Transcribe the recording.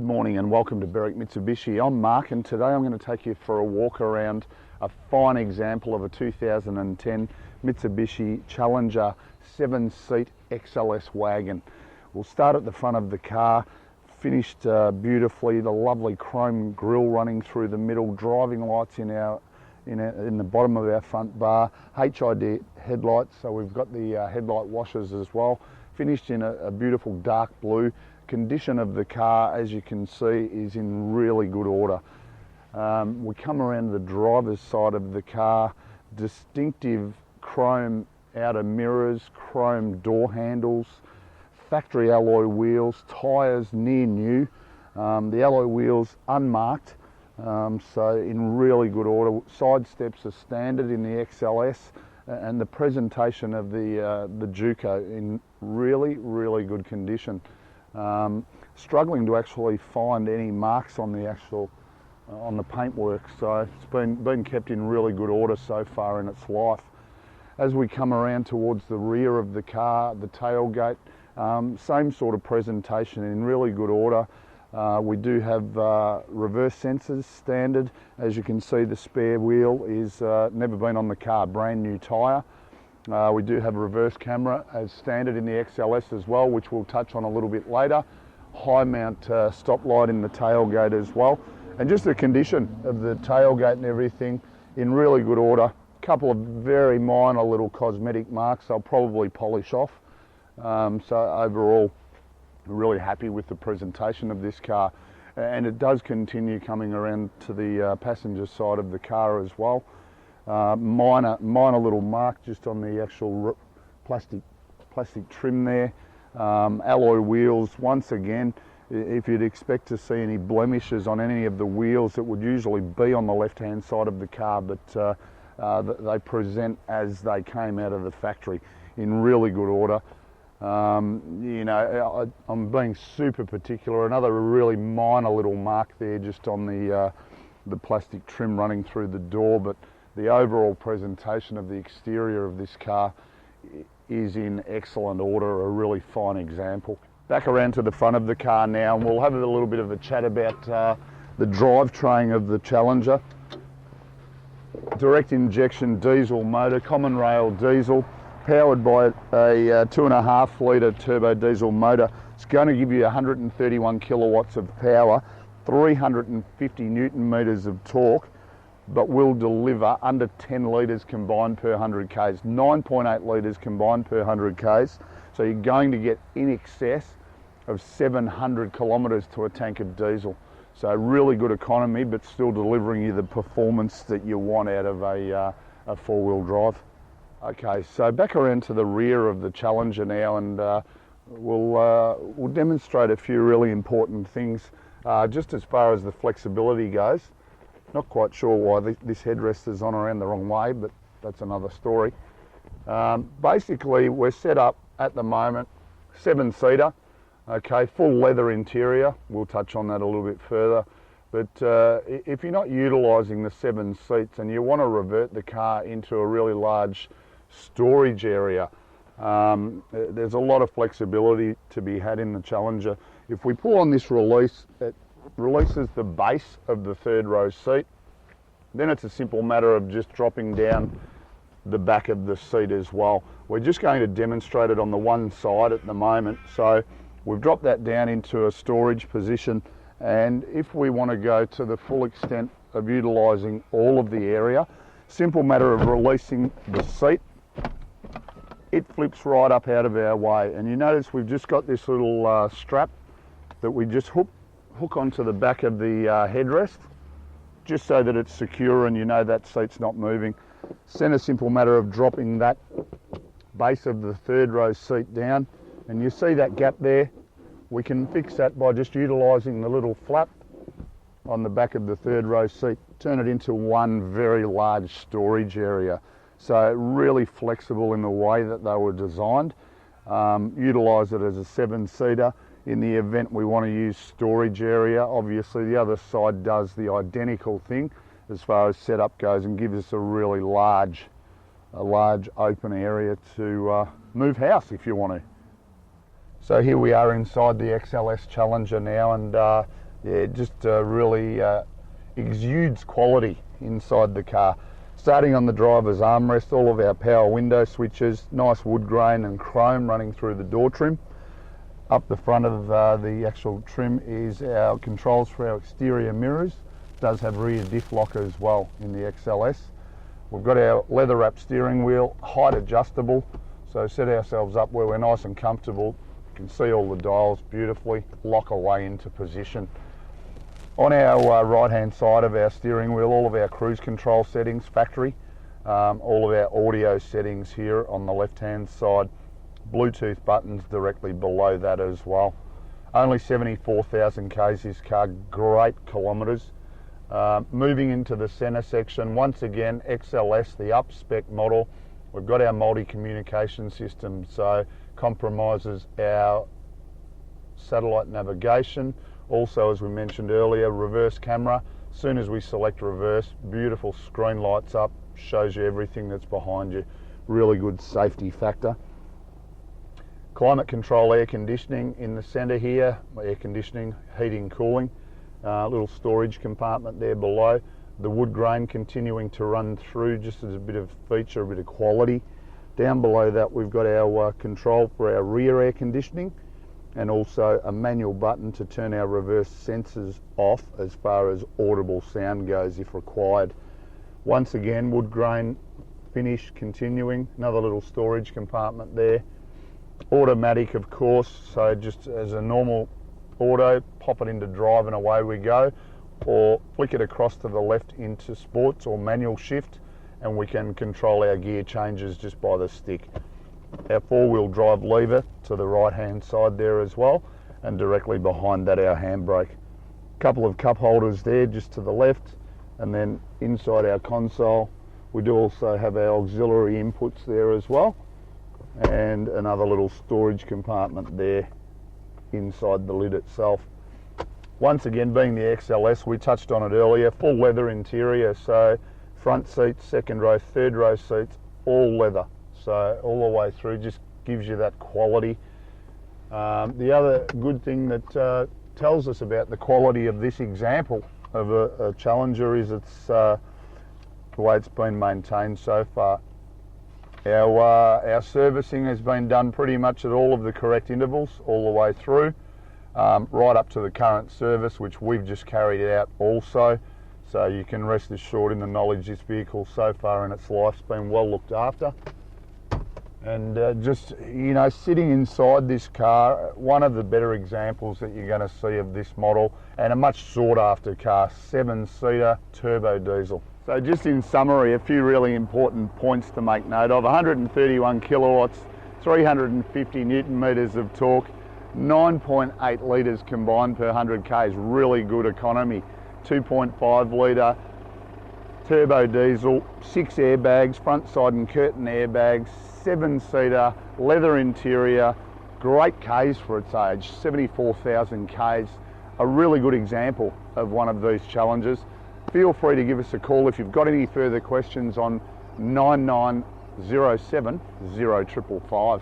Good morning and welcome to Berwick Mitsubishi. I'm Mark and today I'm going to take you for a walk around a fine example of a 2010 Mitsubishi Challenger 7-seat XLS wagon. We'll start at the front of the car, finished beautifully, the lovely chrome grille running through the middle, driving lights in the bottom of our front bar, HID headlights, so we've got the headlight washers as well, finished in a beautiful dark blue. Condition of the car, as you can see, is in really good order. We come around the driver's side of the car, distinctive chrome outer mirrors, chrome door handles, factory alloy wheels, tyres near new, the alloy wheels unmarked, so in really good order. Side steps are standard in the XLS, and the presentation of the Juco in really good condition. Struggling to actually find any marks on the paintwork, so it's been kept in really good order so far in its life. As we come around towards the rear of the car, the tailgate, same sort of presentation in really good order. We do have reverse sensors standard. As you can see, the spare wheel is never been on the car, brand new tyre. We do have a reverse camera as standard in the XLS as well, which we'll touch on a little bit later. High mount stop light in the tailgate as well. And just the condition of the tailgate and everything in really good order. Couple of very minor little cosmetic marks I'll probably polish off. So overall, really happy with the presentation of this car. And it does continue coming around to the passenger side of the car as well. Minor little mark just on the actual plastic trim there. Alloy wheels, once again, if you'd expect to see any blemishes on any of the wheels, it would usually be on the left hand side of the car, but they present as they came out of the factory in really good order. You know, I'm being super particular. Another really minor little mark there just on the plastic trim running through the door, but the overall presentation of the exterior of this car is in excellent order, a really fine example. Back around to the front of the car now, and we'll have a little bit of a chat about the drivetrain of the Challenger. Direct injection diesel motor, common rail diesel, powered by a 2.5 litre turbo diesel motor. It's going to give you 131 kilowatts of power, 350 newton meters of torque, but will deliver under 10 litres combined per 100 k's, 9.8 litres combined per 100 k's. So you're going to get in excess of 700 kilometres to a tank of diesel. So really good economy, but still delivering you the performance that you want out of a four-wheel drive. Okay, so back around to the rear of the Challenger now, and we'll demonstrate a few really important things. Just as far as the flexibility goes, not quite sure why this headrest is on around the wrong way, but that's another story. Basically, we're set up at the moment 7-seater, okay, full leather interior. We'll touch on that a little bit further. But if you're not utilising the 7 seats and you want to revert the car into a really large storage area, there's a lot of flexibility to be had in the Challenger. If we pull on this release, it releases the base of the third row seat. Then it's a simple matter of just dropping down the back of the seat as well. We're just going to demonstrate it on the one side at the moment. So we've dropped that down into a storage position, and if we want to go to the full extent of utilising all of the area, simple matter of releasing the seat, it flips right up out of our way. And you notice we've just got this little strap that we just hook onto the back of the headrest, just so that it's secure and you know that seat's not moving. It's then a simple matter of dropping that base of the third row seat down, and you see that gap there. We can fix that by just utilising the little flap on the back of the third row seat, turn it into one very large storage area. So really flexible in the way that they were designed. Utilise it as a 7-seater. In the event we want to use storage area, obviously the other side does the identical thing as far as setup goes and gives us a really large open area to move house if you want to. So here we are inside the XLS Challenger now, and Yeah, just really exudes quality inside the car. Starting on the driver's armrest, all of our power window switches, nice wood grain and chrome running through the door trim. Up the front of the actual trim is our controls for our exterior mirrors. It does have rear diff locker as well in the XLS. We've got our leather wrap steering wheel, height adjustable, so set ourselves up where we're nice and comfortable. You can see all the dials beautifully, lock away into position. On our right hand side of our steering wheel, all of our cruise control settings, factory, all of our audio settings here on the left hand side, Bluetooth buttons directly below that as well. Only 74,000 k's this car, great kilometres. Moving into the centre section, once again XLS, the up spec model. We've got our multi-communication system, so compromises our satellite navigation. Also, as we mentioned earlier, reverse camera. As soon as we select reverse, beautiful screen lights up, shows you everything that's behind you. Really good safety factor. Climate control air conditioning in the centre here, air conditioning, heating, cooling. Little storage compartment there below. The wood grain continuing to run through just as a bit of feature, a bit of quality. Down below that we've got our control for our rear air conditioning, and also a manual button to turn our reverse sensors off as far as audible sound goes if required. Once again, wood grain finish continuing, another little storage compartment there. Automatic, of course, so just as a normal auto, pop it into drive and away we go, or flick it across to the left into sports or manual shift, and we can control our gear changes just by the stick. Our four-wheel drive lever to the right hand side there as well, and directly behind that our handbrake. Couple of cup holders there just to the left, and then inside our console we do also have our auxiliary inputs there as well, and another little storage compartment there inside the lid itself. Once again, being the XLS, we touched on it earlier, full leather interior, so front seats, second row, third row seats, all leather. So all the way through, just gives you that quality. The other good thing that tells us about the quality of this example of a Challenger is it's the way it's been maintained so far. Our servicing has been done pretty much at all of the correct intervals all the way through, right up to the current service, which we've just carried out also. So you can rest assured in the knowledge this vehicle so far in its life's been well looked after. And just, you know, sitting inside this car, one of the better examples that you're going to see of this model, and a much sought after car, 7-seater turbo diesel. So just in summary, a few really important points to make note of. 131 kilowatts, 350 newton meters of torque, 9.8 litres combined per 100 k's, really good economy. 2.5 litre turbo diesel, 6 airbags, front side and curtain airbags, 7-seater, leather interior, great k's for its age, 74,000 k's. A really good example of one of these Challengers. Feel free to give us a call if you've got any further questions on 9907 0555.